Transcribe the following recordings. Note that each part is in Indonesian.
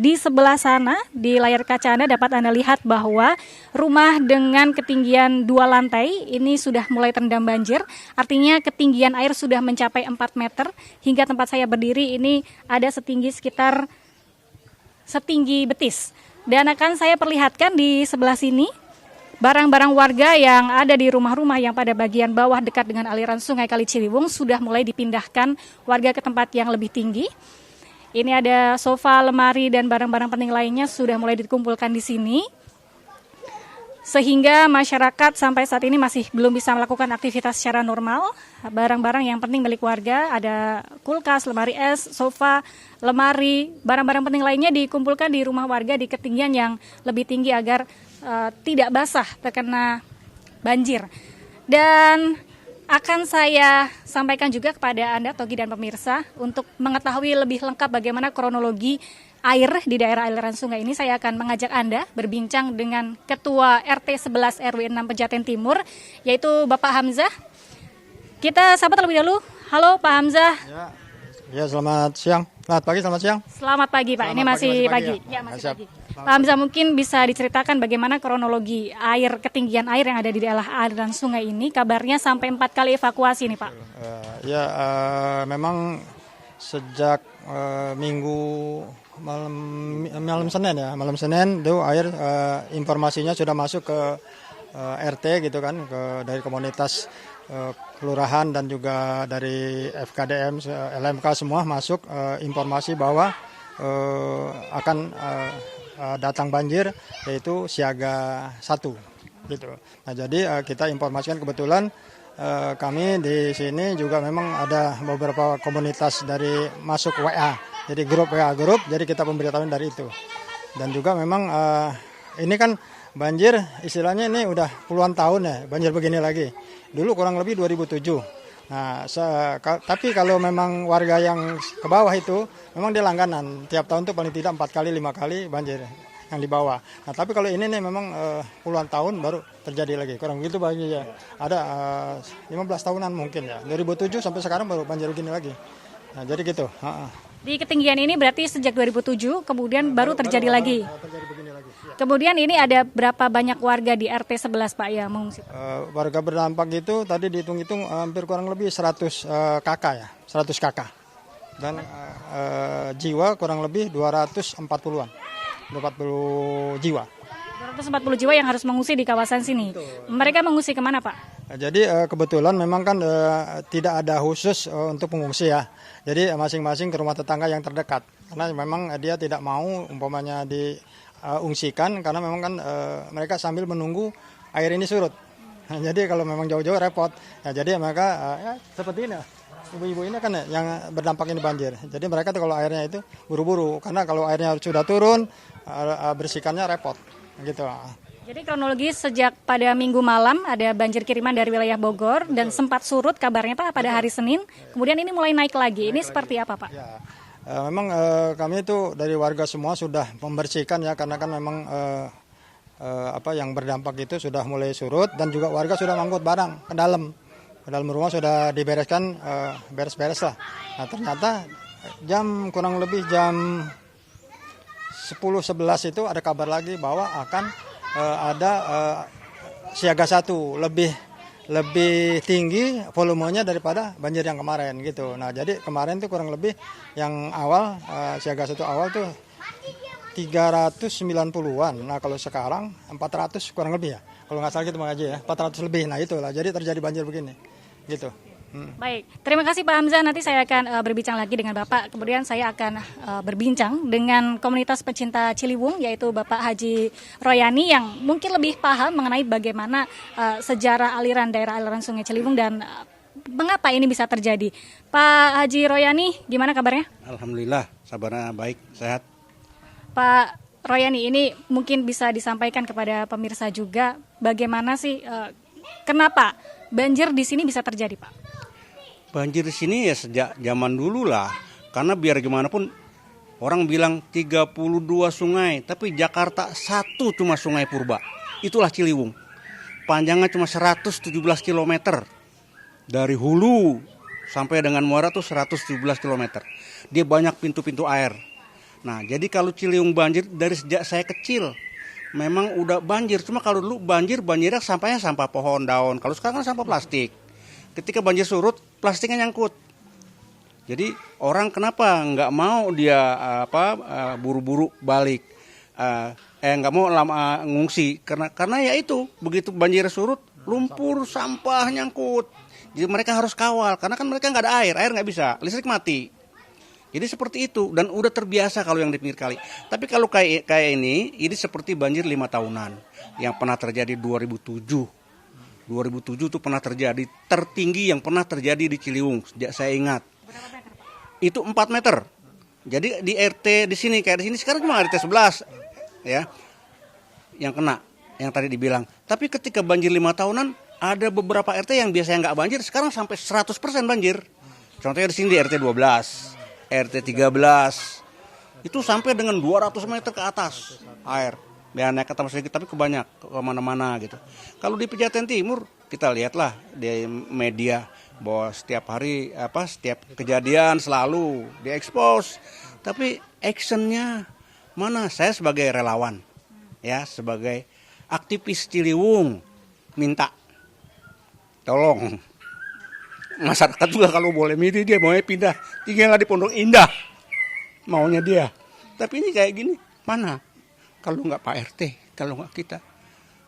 Di sebelah sana, di layar kaca Anda dapat Anda lihat bahwa rumah dengan ketinggian 2 lantai ini sudah mulai terendam banjir. Artinya ketinggian air sudah mencapai 4 meter. Hingga tempat saya berdiri ini ada setinggi betis. Dan akan saya perlihatkan di sebelah sini barang-barang warga yang ada di rumah-rumah yang pada bagian bawah dekat dengan aliran sungai Kali Ciliwung sudah mulai dipindahkan warga ke tempat yang lebih tinggi. Ini ada sofa, lemari, dan barang-barang penting lainnya sudah mulai dikumpulkan di sini. Sehingga masyarakat sampai saat ini masih belum bisa melakukan aktivitas secara normal. Barang-barang yang penting milik warga, ada kulkas, lemari es, sofa, lemari, barang-barang penting lainnya dikumpulkan di rumah warga di ketinggian yang lebih tinggi agar tidak basah terkena banjir. Dan akan saya sampaikan juga kepada Anda, Togi dan pemirsa, untuk mengetahui lebih lengkap bagaimana kronologi air di daerah aliran sungai ini. Saya akan mengajak Anda berbincang dengan Ketua RT 11 RW 6 Pejaten Timur, yaitu Bapak Hamzah. Kita sapa terlebih dahulu. Halo Pak Hamzah. Ya, selamat siang. Selamat pagi, selamat siang. Selamat pagi Pak, ini masih pagi. Ya, masih pagi. Pak Hamzah, mungkin bisa diceritakan bagaimana kronologi ketinggian air yang ada di daerah aliran sungai ini. Kabarnya sampai 4 kali evakuasi nih Pak. Memang sejak minggu malam Senin itu air informasinya sudah masuk ke RT gitu kan, dari komunitas kelurahan dan juga dari FKDM, LMK semua masuk informasi bahwa akan datang banjir, yaitu siaga 1 gitu. Nah, jadi kita informasikan, kebetulan kami di sini juga memang ada beberapa komunitas dari masuk WA, jadi grup WA grup, jadi kita pemberitahuan dari itu. Dan juga memang ini kan banjir istilahnya ini udah puluhan tahun ya, banjir begini lagi. Dulu kurang lebih 2007. Nah, tapi kalau memang warga yang ke bawah itu memang dia langganan. Tiap tahun tuh paling tidak 4 kali 5 kali banjir yang di bawah. Nah, tapi kalau ini nih memang puluhan tahun baru terjadi lagi. Kurang begitu banjir ya. Ada 15 tahunan mungkin ya. 2007 sampai sekarang baru banjir begini lagi. Nah, jadi gitu. Di ketinggian ini berarti sejak 2007 kemudian baru terjadi lagi. Terjadi begini lagi. Ya. Kemudian ini ada berapa banyak warga di RT 11 Pak yang mengungsi? Warga berdampak itu tadi dihitung-hitung hampir kurang lebih 100 KK ya, 100 KK. Dan jiwa kurang lebih 240-an. 240 jiwa. 240 jiwa yang harus mengungsi di kawasan sini. Mereka mengungsi kemana Pak? Jadi kebetulan memang kan tidak ada khusus untuk pengungsi ya. Jadi masing-masing ke rumah tetangga yang terdekat. Karena memang dia tidak mau umpamanya diungsikan karena memang kan mereka sambil menunggu air ini surut. Nah, jadi kalau memang jauh-jauh repot. Ya, jadi mereka seperti ini. Ibu-ibu ini kan yang berdampak ini banjir. Jadi mereka tuh kalau airnya itu buru-buru karena kalau airnya sudah turun bersihkannya repot gitu. Jadi kronologi sejak pada minggu malam ada banjir kiriman dari wilayah Bogor dan sempat surut kabarnya Pak pada hari Senin. Kemudian ini mulai naik lagi. Ini seperti apa Pak? Ya, memang kami itu dari warga semua sudah membersihkan ya, karena kan memang yang berdampak itu sudah mulai surut dan juga warga sudah mangkut barang ke dalam rumah, sudah dibereskan, beres-beres lah. Nah, ternyata kurang lebih jam 10-11 itu ada kabar lagi bahwa akan ada siaga 1 lebih tinggi volumenya daripada banjir yang kemarin gitu. Nah, jadi kemarin tuh kurang lebih yang awal siaga 1 awal tuh 390-an. Nah, kalau sekarang 400 kurang lebih ya. Kalau nggak salah gitu Bang Haji ya, 400 lebih. Nah, itulah jadi terjadi banjir begini. Gitu. Baik, terima kasih Pak Hamzah. Nanti saya akan berbincang lagi dengan Bapak. Kemudian saya akan berbincang dengan komunitas pecinta Ciliwung, yaitu Bapak Haji Royani yang mungkin lebih paham mengenai bagaimana sejarah daerah aliran sungai Ciliwung dan mengapa ini bisa terjadi. Pak Haji Royani, gimana kabarnya? Alhamdulillah, sabarnya baik, sehat. Pak Royani, ini mungkin bisa disampaikan kepada pemirsa juga bagaimana sih kenapa banjir di sini bisa terjadi, Pak? Banjir di sini ya sejak zaman dulu lah. Karena biar gimana pun orang bilang 32 sungai, tapi Jakarta satu cuma Sungai Purba. Itulah Ciliwung. Panjangnya cuma 117 km. Dari hulu sampai dengan muara tuh 117 km. Dia banyak pintu-pintu air. Nah, jadi kalau Ciliwung banjir dari sejak saya kecil memang udah banjir. Cuma kalau dulu banjirnya sampahnya sampah pohon, daun. Kalau sekarang kan sampah plastik. Ketika banjir surut, plastiknya nyangkut. Jadi orang kenapa nggak mau dia buru-buru balik, nggak mau lama ngungsi karena ya itu begitu banjir surut, lumpur, sampah nyangkut. Jadi mereka harus kawal karena kan mereka nggak ada air nggak bisa, listrik mati. Jadi seperti itu dan udah terbiasa kalau yang di pinggir kali. Tapi kalau kayak ini seperti banjir 5 tahunan yang pernah terjadi 2007. 2007 itu pernah terjadi tertinggi yang pernah terjadi di Ciliwung sejak saya ingat. Berapa meter, Pak? Itu 4 meter. Jadi di RT di sini kayak di sini sekarang cuma RT 11 ya yang kena yang tadi dibilang. Tapi ketika banjir 5 tahunan ada beberapa RT yang biasanya nggak banjir sekarang sampai 100% banjir. Contohnya di sini di RT 12. RT 13 itu sampai dengan 200 meter ke atas air. Ya naik ke atas sedikit tapi kemana-mana gitu. Kalau di Pejaten Timur kita lihatlah di media bahwa setiap hari setiap kejadian selalu diekspos. Tapi actionnya mana? Saya sebagai relawan ya sebagai aktivis Ciliwung minta tolong masyarakat juga kalau boleh milih dia maunya pindah tinggallah di Pondok Indah maunya dia. Tapi ini kayak gini mana kalau nggak Pak RT, kalau nggak kita.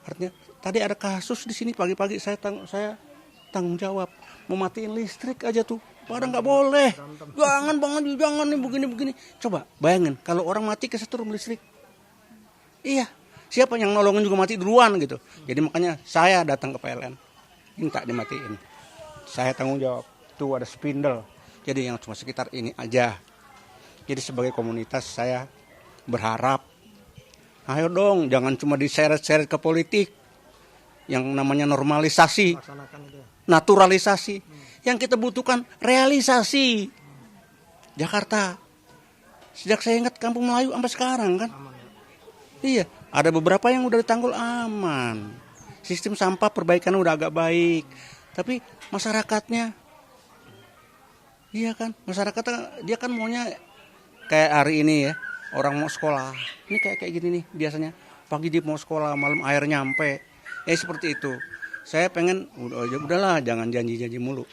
Artinya tadi ada kasus di sini pagi-pagi saya tanggung jawab mau matiin listrik aja tuh. Padahal nggak boleh. Jangan nih begini. Coba bayangin kalau orang mati kesetrum listrik. Iya, siapa yang nolongin juga mati duluan gitu. Jadi makanya saya datang ke PLN minta dimatiin. Saya tanggung jawab. Tuh ada spindle. Jadi yang cuma sekitar ini aja. Jadi sebagai komunitas saya berharap, ayo dong jangan cuma diseret-seret ke politik. Yang namanya normalisasi, naturalisasi. Yang kita butuhkan realisasi. Jakarta. Sejak saya ingat Kampung Melayu sampai sekarang kan. Iya, ada beberapa yang udah ditanggul aman. Sistem sampah perbaikan udah agak baik. Tapi masyarakatnya, iya kan, masyarakatnya dia kan maunya kayak hari ini ya, orang mau sekolah. Ini kayak gini nih biasanya, pagi dia mau sekolah, malam air nyampe. Seperti itu. Saya pengen, udahlah jangan janji-janji mulu.